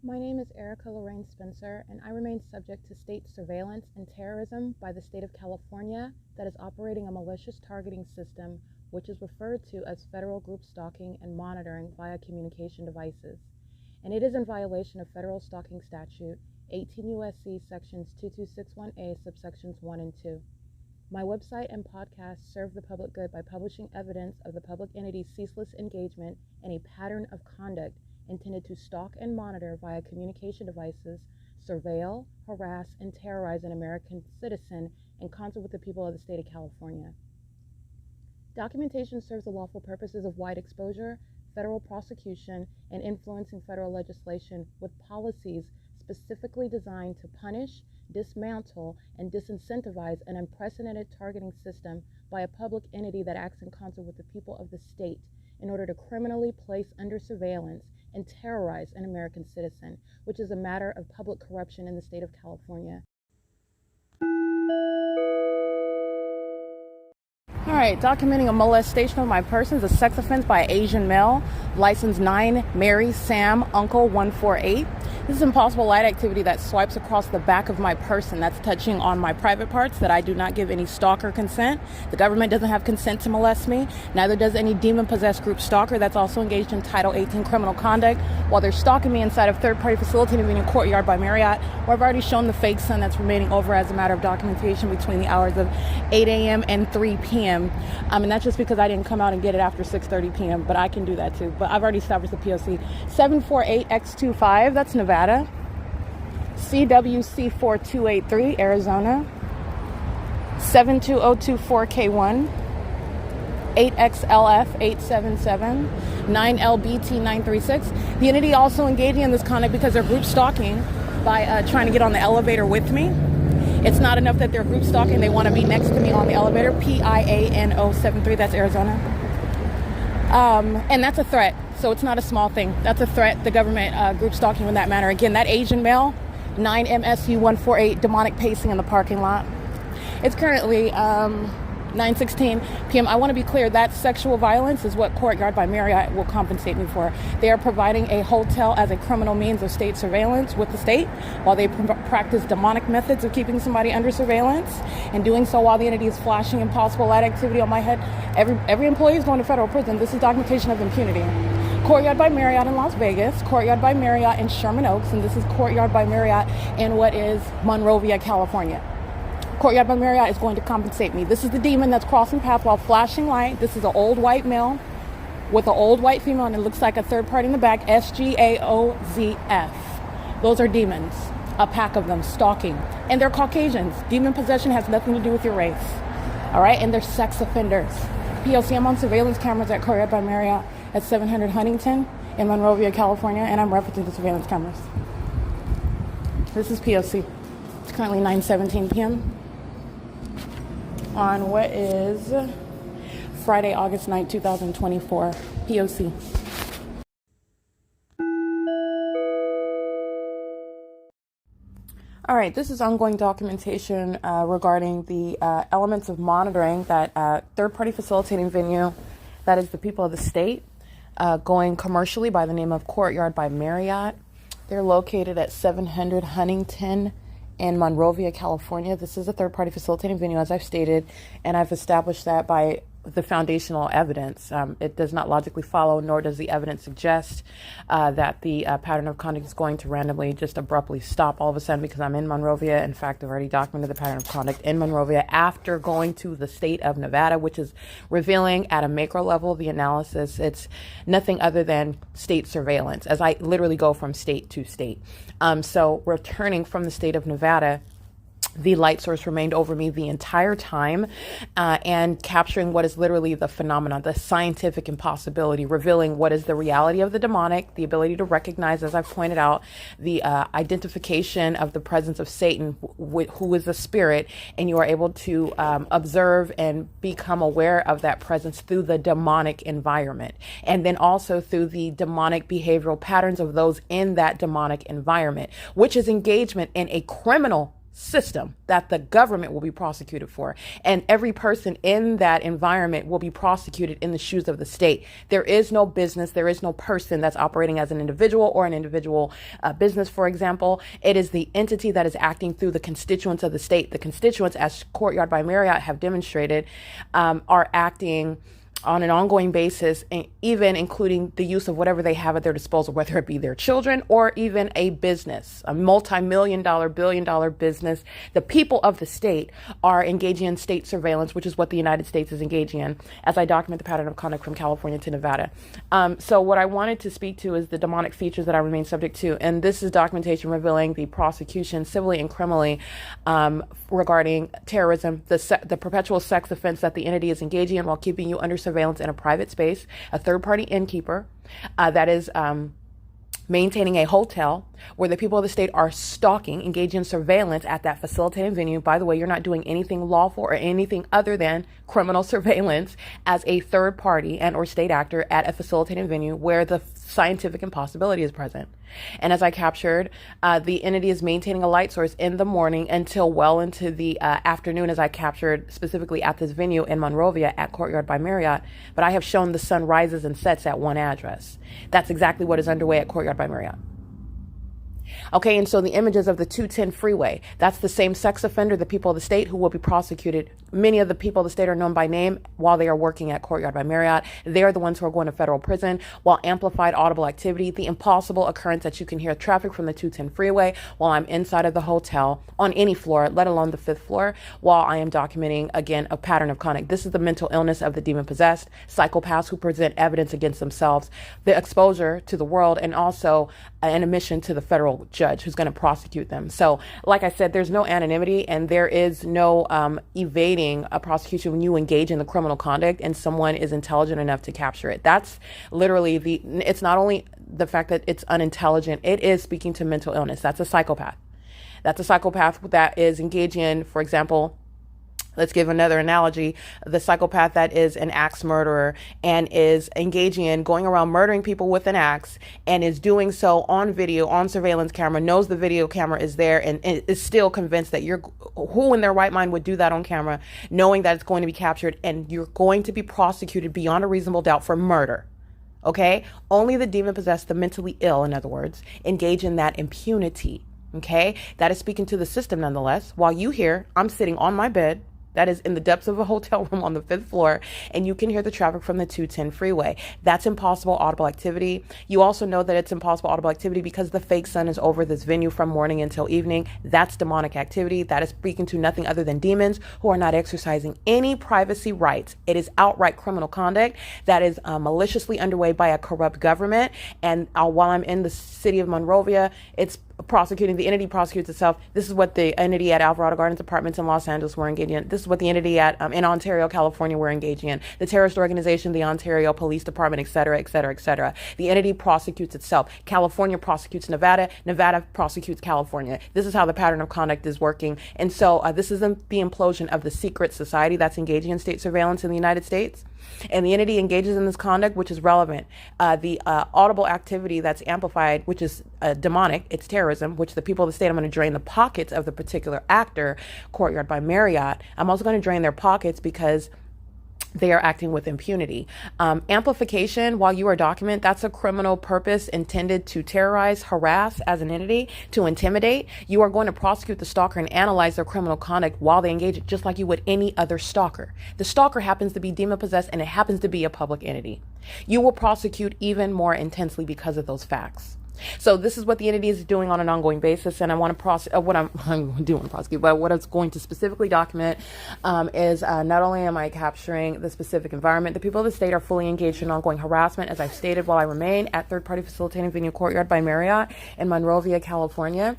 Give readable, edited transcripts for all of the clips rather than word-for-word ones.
My name is Erica Lorraine Spencer, and I remain subject to state surveillance and terrorism by the state of California that is operating a malicious targeting system, which is referred to as federal group stalking and monitoring via communication devices. And it is in violation of federal stalking statute 18 U.S.C. sections 2261A subsections 1 and 2. My website and podcast serve the public good by publishing evidence of the public entity's ceaseless engagement in a pattern of conduct intended to stalk and monitor via communication devices, surveil, harass, and terrorize an American citizen in concert with the people of the state of California. Documentation serves the lawful purposes of wide exposure, federal prosecution, and influencing federal legislation with policies specifically designed to punish, dismantle, and disincentivize an unprecedented targeting system by a public entity that acts in concert with the people of the state in order to criminally place under surveillance and terrorize an American citizen, which is a matter of public corruption in the state of California. All right, documenting a molestation of my person is a sex offense by an Asian male, license 9 Mary Sam Uncle 148. This is impossible light activity that swipes across the back of my person. That's touching on my private parts that I do not give any stalker consent. The government doesn't have consent to molest me. Neither does any demon-possessed group stalker that's also engaged in Title 18 criminal conduct while they're stalking me inside of third-party facility in Courtyard by Marriott, where I've already shown the fake sun that's remaining over as a matter of documentation between the hours of 8 a.m. and 3 p.m. And that's just because I didn't come out and get it after 6:30 p.m., but I can do that too. But I've already established the P.O.C. 748X25, that's Nevada. CWC 4283, Arizona. 72024K1. 8XLF 877. 9LBT 936. The entity also engaging in this conduct because they're group stalking by trying to get on the elevator with me. It's not enough that they're group stalking, they want to be next to me on the elevator. PIANO 73, that's Arizona. And that's a threat. So it's not a small thing. That's a threat. The government group stalking in that manner. Again, that Asian male, 9MSU148, demonic pacing in the parking lot. It's currently 9:16 p.m. I want to be clear that sexual violence is what Courtyard by Marriott will compensate me for. They are providing a hotel as a criminal means of state surveillance with the state while they practice demonic methods of keeping somebody under surveillance and doing so while the entity is flashing impossible light activity on my head. Every employee is going to federal prison. This is documentation of impunity. Courtyard by Marriott in Las Vegas, Courtyard by Marriott in Sherman Oaks, and this is Courtyard by Marriott in what is MONROVIA, California. Courtyard by Marriott is going to compensate me. This is the demon that's crossing path while flashing light. This is an old white male with an old white female, and it looks like a third party in the back, SGAOZF. Those are demons, a pack of them stalking. And they're Caucasians. Demon possession has nothing to do with your race. All right? And they're sex offenders. P.O.C. I'm on surveillance cameras at Courtyard by Marriott at 700 Huntington in MONROVIA, California, and I'm referencing the surveillance cameras. This is P.O.C. It's currently 9:17 p.m. on what is Friday, August 9th, 2024. P.O.C. All right, this is ongoing documentation regarding the elements of monitoring that third-party facilitating venue, that is the people of the state, going commercially by the name of Courtyard by Marriott. They're located at 700 Huntington in MONROVIA, California. This is a third-party facilitating venue, as I've stated, and I've established that by the foundational evidence. It does not logically follow, nor does the evidence suggest that the pattern of conduct is going to randomly just abruptly stop all of a sudden because I'm in MONROVIA. In fact, I've already documented the pattern of conduct in MONROVIA after going to the state of Nevada, which is revealing at a macro level of the analysis, it's nothing other than state surveillance, as I literally go from state to state. So returning from the state of Nevada, the light source remained over me the entire time and capturing what is literally the phenomenon, the scientific impossibility, revealing what is the reality of the demonic, the ability to recognize, as I've pointed out, the identification of the presence of Satan, who is a spirit, and you are able to observe and become aware of that presence through the demonic environment, and then also through the demonic behavioral patterns of those in that demonic environment, which is engagement in a criminal system that the government will be prosecuted for. And every person in that environment will be prosecuted in the shoes of the state. There is no business. There is no person that's operating as an individual or an individual business, for example. It is the entity that is acting through the constituents of the state. The constituents, as Courtyard by Marriott have demonstrated, are acting on an ongoing basis, and even including the use of whatever they have at their disposal, whether it be their children or even a business, a multi-million-dollar, billion-dollar business. The people of the state are engaging in state surveillance, which is what the United States is engaging in, as I document the pattern of conduct from California to Nevada. So what I wanted to speak to is the demonic features that I remain subject to, and this is documentation revealing the prosecution, civilly and criminally, regarding terrorism, the perpetual sex offense that the entity is engaging in while keeping you under surveillance in a private space, a third-party innkeeper that is maintaining a hotel where the people of the state are stalking, engaging in surveillance at that facilitating venue. By the way, you're not doing anything lawful or anything other than criminal surveillance as a third party and or state actor at a facilitating venue where the scientific impossibility is present. And as I captured, the entity is maintaining a light source in the morning until well into the afternoon, as I captured specifically at this venue in MONROVIA at Courtyard by Marriott. But I have shown the sun rises and sets at one address. That's exactly what is underway at Courtyard by Marriott. Okay, and so the images of the 210 freeway, that's the same sex offender, the people of the state who will be prosecuted. Many of the people of the state are known by name while they are working at Courtyard by Marriott. They're the ones who are going to federal prison, while amplified audible activity, the impossible occurrence that you can hear traffic from the 210 freeway while I'm inside of the hotel on any floor, let alone the 5th floor, while I am documenting, again, a pattern of conduct. This is the mental illness of the demon-possessed, psychopaths who present evidence against themselves, the exposure to the world, and also an admission to the federal judge who's going to prosecute them. So, like I said, there's no anonymity and there is no evading a prosecution when you engage in the criminal conduct and someone is intelligent enough to capture it. That's literally it's not only the fact that it's unintelligent, it is speaking to mental illness. That's a psychopath. That's a psychopath that is engaging in, for example, let's give another analogy, the psychopath that is an axe murderer and is engaging in going around murdering people with an axe and is doing so on video, on surveillance camera, knows the video camera is there and is still convinced that who in their right mind would do that on camera, knowing that it's going to be captured and you're going to be prosecuted beyond a reasonable doubt for murder. Okay? Only the demon-possessed, the mentally ill, in other words, engage in that impunity. Okay? That is speaking to the system nonetheless. While you hear, I'm sitting on my bed, that is in the depths of a hotel room on the 5th floor, and you can hear the traffic from the 210 freeway. That's impossible audible activity. You also know that it's impossible audible activity because the fake sun is over this venue from morning until evening. That's demonic activity. That is speaking to nothing other than demons who are not exercising any privacy rights. It is outright criminal conduct that is maliciously underway by a corrupt government. And while I'm in the city of MONROVIA, it's prosecuting, the entity prosecutes itself. This is what the entity at Alvarado Gardens Apartments in Los Angeles were engaging in. This is what the entity at in Ontario, California were engaging in. The terrorist organization, the Ontario Police Department, et cetera, et cetera, et cetera. The entity prosecutes itself. California prosecutes Nevada. Nevada prosecutes California. This is how the pattern of conduct is working. And so this is the implosion of the secret society that's engaging in state surveillance in the United States. And the entity engages in this conduct, which is relevant. The audible activity that's amplified, which is demonic, it's terrorism, which the people of the state, I'm going to drain the pockets of the particular actor, Courtyard by Marriott. I'm also going to drain their pockets because they are acting with impunity. Amplification, while you are document, that's a criminal purpose intended to terrorize, harass as an entity, to intimidate. You are going to prosecute the stalker and analyze their criminal conduct while they engage it, just like you would any other stalker. The stalker happens to be demon-possessed and it happens to be a public entity. You will prosecute even more intensely because of those facts. So this is what the entity is doing on an ongoing basis, and I want to prosecute, what I'm doing prosecute, but what it's going to specifically document is not only am I capturing the specific environment, the people of the state are fully engaged in ongoing harassment, as I've stated, while I remain at third-party facilitating venue Courtyard by Marriott in MONROVIA, California.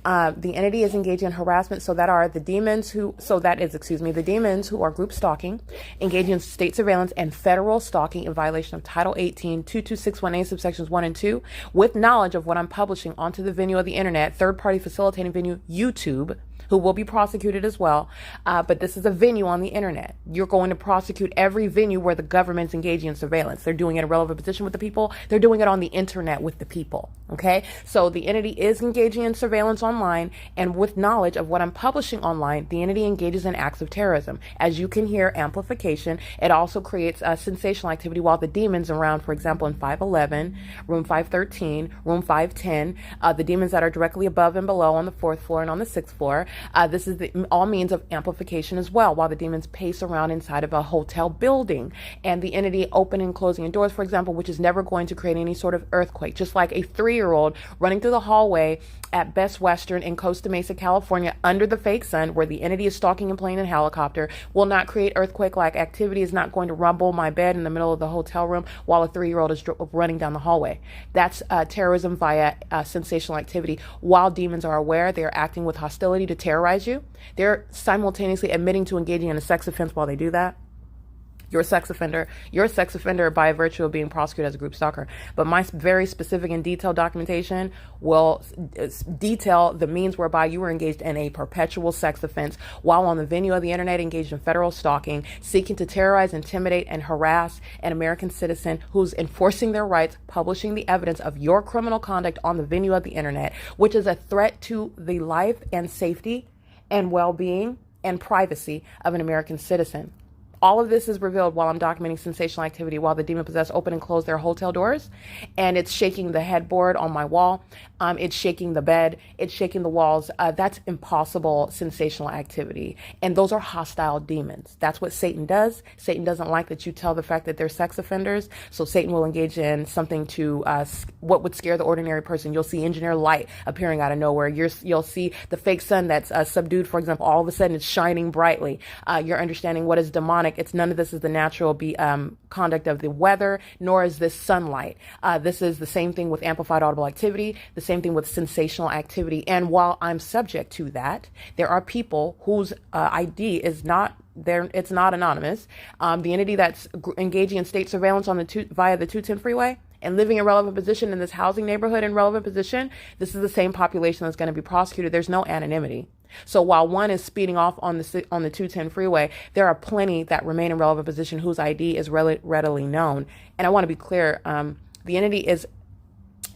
The entity is engaging in harassment, so that are the demons who, the demons who are group stalking, engaging in state surveillance and federal stalking in violation of Title 18, 22618 subsections 1 and 2, with knowledge of what I'm publishing onto the venue of the internet, third-party facilitating venue, YouTube, who will be prosecuted as well. But this is a venue on the internet. You're going to prosecute every venue where the government's engaging in surveillance. They're doing it in a relevant position with the people. They're doing it on the internet with the people. Okay, so the entity is engaging in surveillance online, and with knowledge of what I'm publishing online, the entity engages in acts of terrorism. As you can hear, amplification. It also creates sensational activity while the demons around, for example, in 511, room 513, room 510, the demons that are directly above and below on the 4th floor and on the 6th floor. This is all means of amplification as well, while the demons pace around inside of a hotel building, and the entity opening and closing doors, for example, which is never going to create any sort of earthquake, just like a 3-year-old running through the hallway at Best Western in Costa Mesa, California, under the fake sun, where the entity is stalking a plane and helicopter, will not create earthquake-like activity, is not going to rumble my bed in the middle of the hotel room while a 3-year-old is running down the hallway. That's terrorism via sensational activity. While demons are aware, they are acting with hostility to terrorize you. They're simultaneously admitting to engaging in a sex offense while they do that. You're a sex offender. You're a sex offender by virtue of being prosecuted as a group stalker. But my very specific and detailed documentation will detail the means whereby you were engaged in a perpetual sex offense while on the venue of the internet, engaged in federal stalking, seeking to terrorize, intimidate, and harass an American citizen who's enforcing their rights, publishing the evidence of your criminal conduct on the venue of the internet, which is a threat to the life and safety and well-being and privacy of an American citizen. All of this is revealed while I'm documenting sensational activity while the demon-possessed open and close their hotel doors, and it's shaking the headboard on my wall. It's shaking the bed. It's shaking the walls. That's impossible sensational activity, and those are hostile demons. That's what Satan does. Satan doesn't like that you tell the fact that they're sex offenders, so Satan will engage in something to what would scare the ordinary person. You'll see engineer light appearing out of nowhere. You'll see the fake sun that's subdued, for example. All of a sudden, it's shining brightly. You're understanding what is demonic. It's none of this is the natural conduct of the weather, nor is this sunlight. This is the same thing with amplified audible activity, the same thing with sensational activity. And while I'm subject to that, there are people whose ID is not there. It's not anonymous. The entity that's engaging in state surveillance on via the 210 freeway and living in relevant position in this housing neighborhood in relevant position, this is the same population that's going to be prosecuted. There's no anonymity. So while one is speeding off on the 210 freeway, there are plenty that remain in relevant position whose ID is readily known. And I want to be clear, the entity is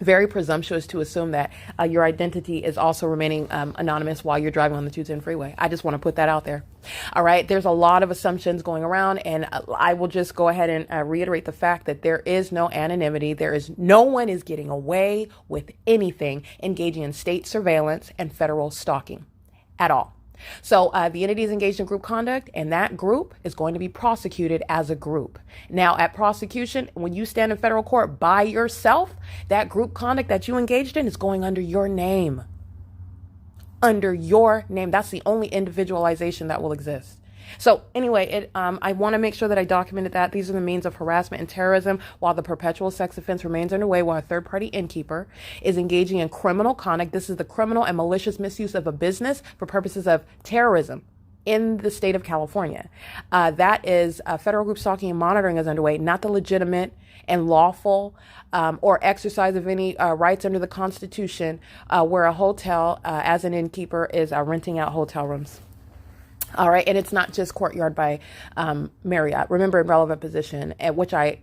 very presumptuous to assume that your identity is also remaining anonymous while you're driving on the 210 freeway. I just want to put that out there. All right. There's a lot of assumptions going around, and I will just go ahead and reiterate the fact that there is no anonymity. No one is getting away with anything engaging in state surveillance and federal stalking at all. So the entity is engaged in group conduct, and that group is going to be prosecuted as a group. Now, at prosecution, when you stand in federal court by yourself, that group conduct that you engaged in is going under your name. Under your name. That's the only individualization that will exist. So anyway, I want to make sure that I documented that. These are the means of harassment and terrorism while the perpetual sex offense remains underway, while a third-party innkeeper is engaging in criminal conduct. This is the criminal and malicious misuse of a business for purposes of terrorism in the state of California. That is federal group stalking and monitoring is underway, not the legitimate and lawful or exercise of any rights under the Constitution where a hotel as an innkeeper is renting out hotel rooms. All right. And it's not just Courtyard by Marriott. Remember, in relevant position, at which I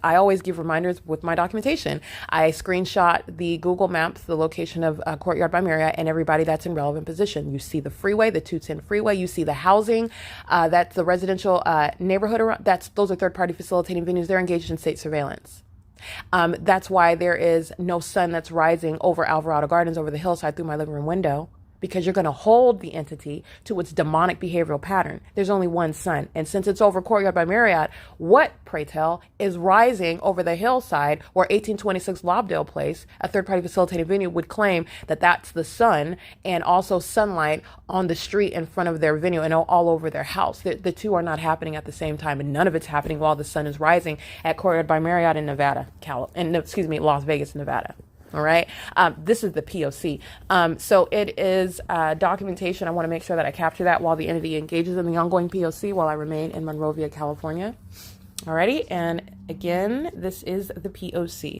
always give reminders with my documentation. I screenshot the Google Maps, the location of Courtyard by Marriott, and everybody that's in relevant position. You see the freeway, the 210 freeway. You see the housing. That's the residential neighborhood. Those are third-party facilitating venues. They're engaged in state surveillance. That's why there is no sun that's rising over Alvarado Gardens, over the hillside through my living room window. Because you're going to hold the entity to its demonic behavioral pattern. There's only one sun. And since it's over Courtyard by Marriott, what, pray tell, is rising over the hillside where 1826 Lobdell Place, a third-party facilitated venue, would claim that that's the sun and also sunlight on the street in front of their venue and all over their house. The two are not happening at the same time, and none of it's happening while the sun is rising at Courtyard by Marriott in Las Vegas, Nevada. All right. This is the P.O.C. So it is documentation. I want to make sure that I capture that while the entity engages in the ongoing P.O.C. while I remain in Monrovia, California. All righty. And again, this is the P.O.C.